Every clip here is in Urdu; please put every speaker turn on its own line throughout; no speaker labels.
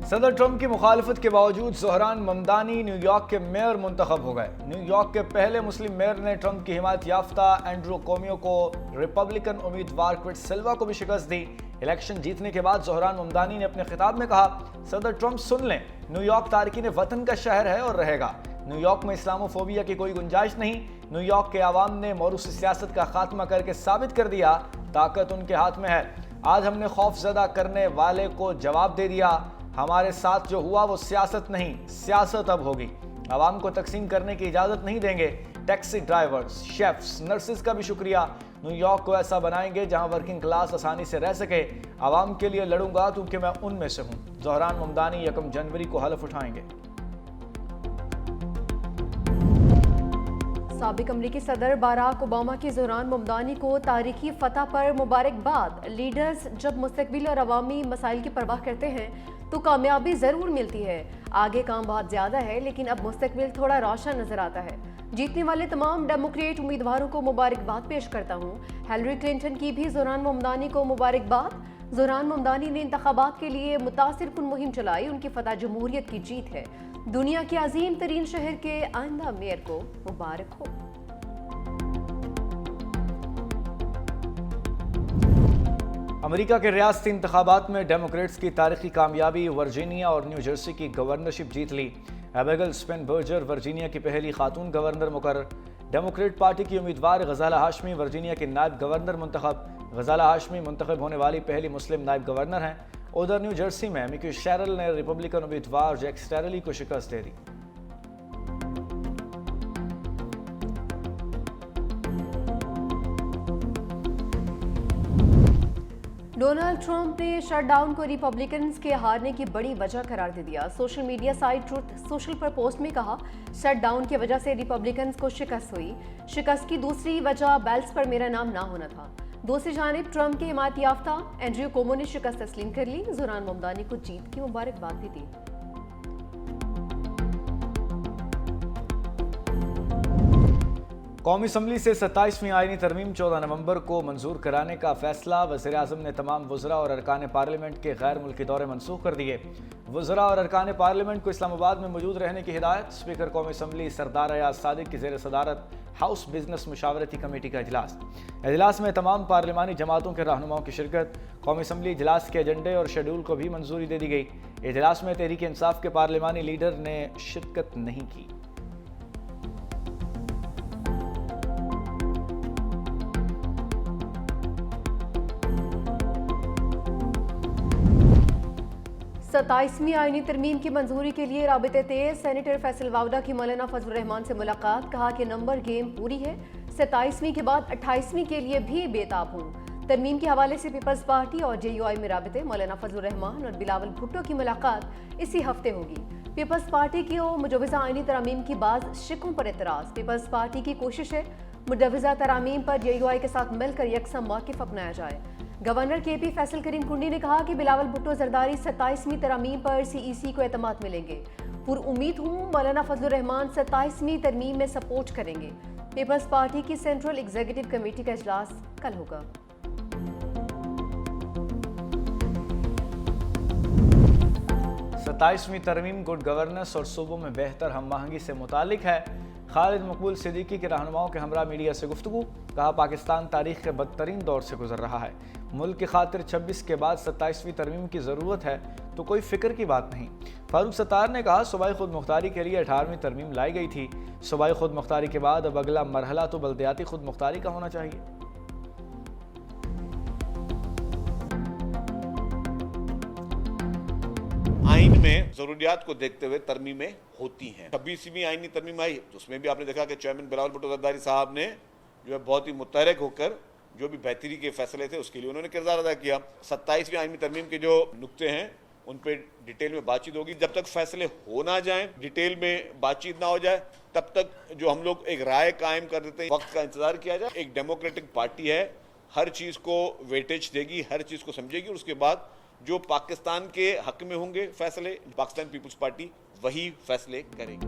صدر ٹرمپ کی مخالفت کے باوجود زہران ممدانی نیو یارک کے میئر منتخب ہو گئے۔ نیو یارک کے پہلے مسلم میئر نے ٹرمپ کی حمایت یافتہ اینڈریو کومیو کو ریپبلکن امیدوار کرٹ سلوا کو بھی شکست دی۔ الیکشن جیتنے کے بعد زہران ممدانی نے اپنے خطاب میں کہا، صدر ٹرمپ سن لیں، نیو یارک تارکین وطن کا شہر ہے اور رہے گا۔ نیو یارک میں اسلامو فوبیا کی کوئی گنجائش نہیں۔ نیو یارک کے عوام نے موروث سیاست کا خاتمہ کر کے ثابت کر دیا، طاقت ان کے ہاتھ میں ہے۔ آج ہم نے خوف زدہ کرنے والے کو جواب دے دیا۔ ہمارے ساتھ جو ہوا وہ سیاست نہیں، سیاست اب ہوگی۔ عوام کو تقسیم کرنے کی اجازت نہیں دیں گے۔ ٹیکسی ڈرائیورز، شیفز، نرسز کا بھی شکریہ۔ نیو یارک کو ایسا بنائیں گے جہاں ورکنگ کلاس آسانی سے رہ سکے۔ عوام کے لیے لڑوں گا کیونکہ میں ان میں سے ہوں۔ زہران ممدانی 1 جنوری کو حلف اٹھائیں گے۔
سابق امریکی صدر باراک اوباما کی زہران ممدانی کو تاریخی فتح پر مبارکباد۔ لیڈرز جب مستقبل اور عوامی مسائل کی پرواہ کرتے ہیں تو کامیابی ضرور ملتی ہے۔ آگے کام بہت زیادہ ہے لیکن اب مستقبل تھوڑا روشن نظر آتا ہے۔ جیتنے والے تمام ڈیموکریٹ امیدواروں کو مبارکباد پیش کرتا ہوں۔ ہیلری کلنٹن کی بھی زہران ممدانی کو مبارکباد۔ زہران ممدانی نے انتخابات کے لیے متاثر کن مہم چلائی۔ ان کی فتح جمہوریت کی جیت ہے۔ دنیا کے عظیم ترین شہر کے آئندہ میئر کو مبارک ہو۔
امریکہ کے ریاستی انتخابات میں ڈیموکریٹس کی تاریخی کامیابی، ورجینیا اور نیو جرسی کی گورنرشپ جیت لی۔ ایبیگل اسپینبرجر ورجینیا کی پہلی خاتون گورنر مقرر۔ ڈیموکریٹ پارٹی کی امیدوار غزالہ ہاشمی ورجینیا کی نائب گورنر منتخب۔ غزالہ ہاشمی منتخب ہونے والی پہلی مسلم نائب گورنر ہیں۔ ادھر نیو جرسی میں میکی شیرل نے ریپبلکن امیدوار جیک سٹیرلی کو شکست دے دی۔
ڈونلڈ ٹرمپ نے شٹ ڈاؤن کو ریپبلکنز کے ہارنے کی بڑی وجہ قرار دے دیا۔ Social media site Truth Social پر پوسٹ میں کہا، شٹ ڈاؤن کی وجہ سے ریپبلکنز کو شکست ہوئی۔ شکست کی دوسری وجہ بیلٹس پر میرا نام نہ ہونا تھا۔ دوسری جانب ٹرمپ کے حمایت یافتہ اینڈریو کومو نے شکست تسلیم کر لی۔ زہران ممدانی کو جیت کی مبارکباد بھی دی۔
قومی اسمبلی سے 27ویں آئینی ترمیم 14 نومبر کو منظور کرانے کا فیصلہ۔ وزیر اعظم نے تمام وزراء اور ارکان پارلیمنٹ کے غیر ملکی دورے منسوخ کر دیے۔ وزراء اور ارکان پارلیمنٹ کو اسلام آباد میں موجود رہنے کی ہدایت۔ اسپیکر قومی اسمبلی سردار ایاز صادق کی زیر صدارت ہاؤس بزنس مشاورتی کمیٹی کا اجلاس۔ اجلاس میں تمام پارلیمانی جماعتوں کے رہنماؤں کی شرکت۔ قومی اسمبلی اجلاس کے ایجنڈے اور شیڈول کو بھی منظوری دے دی گئی۔ اجلاس میں تحریک انصاف کے پارلیمانی لیڈر نے شرکت نہیں کی۔
ستائیسویں آئینی ترمیم کی منظوری کے لیے رابطے تیز۔ سینیٹر فیصل واوڈہ کی مولانا فضل الرحمان سے ملاقات۔ کہا کہ نمبر گیم پوری ہے، 27ویں کے بعد 28ویں کے لیے بھی بےتاب ہوں۔ ترمیم کے حوالے سے پیپلز پارٹی اور جے یو آئی میں رابطے۔ مولانا فضل الرحمان اور بلاول بھٹو کی ملاقات اسی ہفتے ہوگی۔ پیپلز پارٹی کی مجوزہ آئینی ترامیم کی بعض شکوں پر اعتراض۔ پیپلز پارٹی کی کوشش ہے مجوزہ ترامیم پر جے یو آئی کے ساتھ مل کر یکساں موقف اپنایا جائے۔ گورنر کے پی فیصل کریم کنڈی نے کہا کہ بلاول بھٹو زرداری 27ویں ترامیم پر سی ای سی کو اعتماد ملیں گے۔ پر امید ہوں مولانا فضل الرحمان 27ویں ترمیم میں سپورٹ کریں گے۔ پیپلز پارٹی کی سینٹرل ایگزیکٹو کمیٹی کا اجلاس کل ہوگا۔
27ویں ترمیم گڈ گورننس اور صوبوں میں بہتر ہم آہنگی سے متعلق ہے۔ خالد مقبول صدیقی کے رہنماؤں کے ہمراہ میڈیا سے گفتگو۔ کہا، پاکستان تاریخ کے بدترین دور سے گزر رہا ہے۔ ملک کی خاطر 26 کے بعد 27ویں ترمیم کی ضرورت ہے تو کوئی فکر کی بات نہیں۔ فاروق ستار نے کہا، صوبائی خود مختاری کے لیے 18ویں ترمیم لائی گئی تھی۔ صوبائی خود مختاری کے بعد اب اگلا مرحلہ تو بلدیاتی خود مختاری کا ہونا چاہیے۔
آئین میں ضروریات کو دیکھتے ہوئے ترمیمیں ہوتی ہیں۔ 26ویں آئینی ترمیم آئی تو اس میں بھی آپ نے دیکھا کہ چیئرمین بلاول بھٹو زرداری صاحب نے جو ہے بہت ہی متحرک ہو کر جو بھی بہتری کے فیصلے تھے اس کے لیے انہوں نے کردار ادا کیا۔ 27ویں آئینی ترمیم کے جو نکتے ہیں ان پہ ڈیٹیل میں بات چیت ہوگی۔ جب تک فیصلے ہو نہ جائیں، ڈیٹیل میں بات چیت نہ ہو جائے، تب تک جو ہم لوگ ایک رائے قائم کر دیتے ہیں، وقت کا انتظار کیا جائے۔ ایک ڈیموکریٹک پارٹی ہے، ہر چیز کو ویٹیج دے گی، ہر چیز کو سمجھے گی، اور اس کے بعد جو پاکستان کے حق میں ہوں گے فیصلے، پاکستان پیپلز پارٹی وہی فیصلے کرے گی۔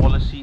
Policy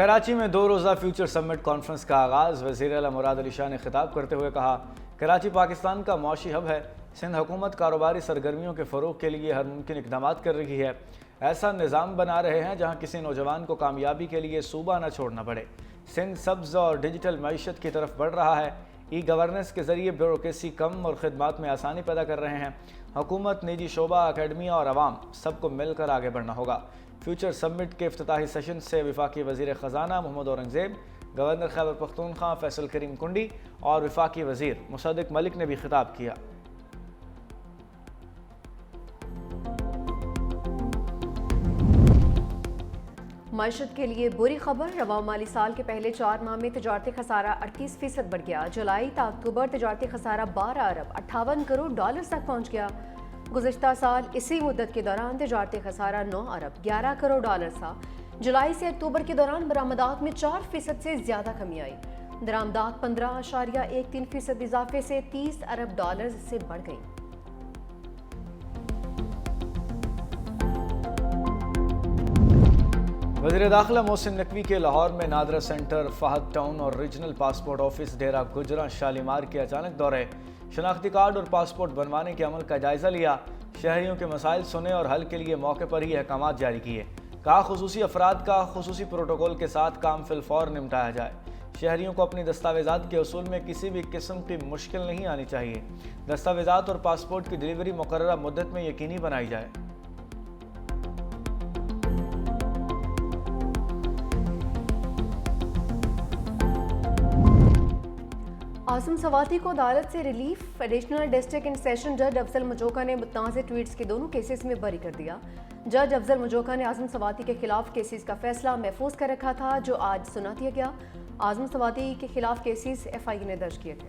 کراچی میں 2 روزہ فیوچر سمٹ کانفرنس کا آغاز وزیر اعلیٰ مراد علی شاہ نے خطاب کرتے ہوئے کہا، کراچی پاکستان کا معاشی ہب ہے۔ سندھ حکومت کاروباری سرگرمیوں کے فروغ کے لیے ہر ممکن اقدامات کر رہی ہے۔ ایسا نظام بنا رہے ہیں جہاں کسی نوجوان کو کامیابی کے لیے صوبہ نہ چھوڑنا پڑے۔ سندھ سبز اور ڈیجیٹل معیشت کی طرف بڑھ رہا ہے۔ ای گورننس کے ذریعے بیوروکریسی کم اور خدمات میں آسانی پیدا کر رہے ہیں۔ حکومت، نجی شعبہ، اکیڈمیا اور عوام سب کو مل کر آگے بڑھنا ہوگا۔ فیوچر سمٹ کے افتتاحی سیشن سے وفاقی وزیر خزانہ محمد اورنگزیب، گورنر خیبر پختونخوا فیصل کریم کنڈی اور وفاقی وزیر مصدق ملک نے بھی خطاب کیا۔
معیشت کے لیے بری خبر، رواں مالی سال کے پہلے 4 ماہ میں تجارتی خسارہ 38% بڑھ گیا۔ جولائی تا اکتوبر تجارتی خسارہ 12 ارب 58 کروڑ ڈالر تک پہنچ گیا۔ گزشتہ سال اسی مدت کے دوران تجارتی خسارہ 9 ارب 11 کروڑ ڈالر تھا۔ جولائی سے اکتوبر کے دوران برآمدات میں 4% سے زیادہ کمی آئی۔ درآمدات 15.13% اضافے سے 30 ارب ڈالر سے بڑھ گئیں۔
وزیر داخلہ محسن نقوی کے لاہور میں نادرہ سینٹر، فہد ٹاؤن اور ریجنل پاسپورٹ آفس، ڈیرہ گجراں شالیمار کے اچانک دورے، شناختی کارڈ اور پاسپورٹ بنوانے کے عمل کا جائزہ لیا، شہریوں کے مسائل سنے اور حل کے لیے موقع پر ہی احکامات جاری کیے۔ کہا خصوصی افراد کا خصوصی پروٹوکول کے ساتھ کام فی الفور نمٹایا جائے۔ شہریوں کو اپنی دستاویزات کے حصول میں کسی بھی قسم کی مشکل نہیں آنی چاہیے۔ دستاویزات اور پاسپورٹ کی ڈلیوری مقررہ مدت میں یقینی بنائی جائے۔
عاصم سواتی کو عدالت سے relief, additional district and session جج افضل مجوکا نے متنازع ٹویٹس کے دونوں کیسز میں بری کر دیا۔ جج افضل مجوکا نے عاصم سواتی کے خلاف کیسز کا فیصلہ محفوظ کر رکھا تھا جو آج سنا دیا گیا۔ عاصم سواتی کے خلاف کیسز FIA نے درج کیے تھے۔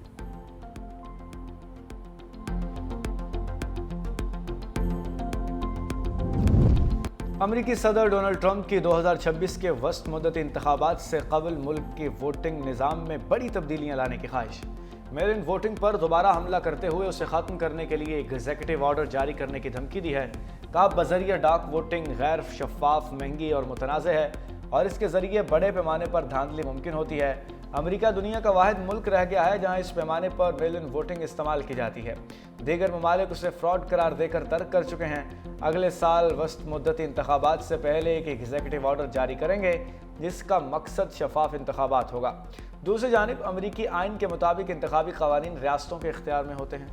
امریکی صدر ڈونلڈ ٹرمپ کی 2026 کے وسط مدتی انتخابات سے قبل ملک کے ووٹنگ نظام میں بڑی تبدیلیاں لانے کی خواہش۔ میل ان ووٹنگ پر دوبارہ حملہ کرتے ہوئے اسے ختم کرنے کے لیے ایک ایگزیکٹو آرڈر جاری کرنے کی دھمکی دی ہے۔ کہا بذریعہ ڈاک ووٹنگ غیر شفاف، مہنگی اور متنازع ہے اور اس کے ذریعے بڑے پیمانے پر دھاندلی ممکن ہوتی ہے۔ امریکہ دنیا کا واحد ملک رہ گیا ہے جہاں اس پیمانے پر میل ان ووٹنگ استعمال کی جاتی ہے۔ دیگر ممالک اسے فراڈ قرار دے کر ترک کر چکے ہیں۔ اگلے سال وسط مدتی انتخابات سے پہلے ایک ایگزیکٹو آرڈر جاری کریں گے جس کا مقصد شفاف انتخابات ہوگا۔ دوسری جانب امریکی آئین کے مطابق انتخابی قوانین ریاستوں کے اختیار میں ہوتے ہیں۔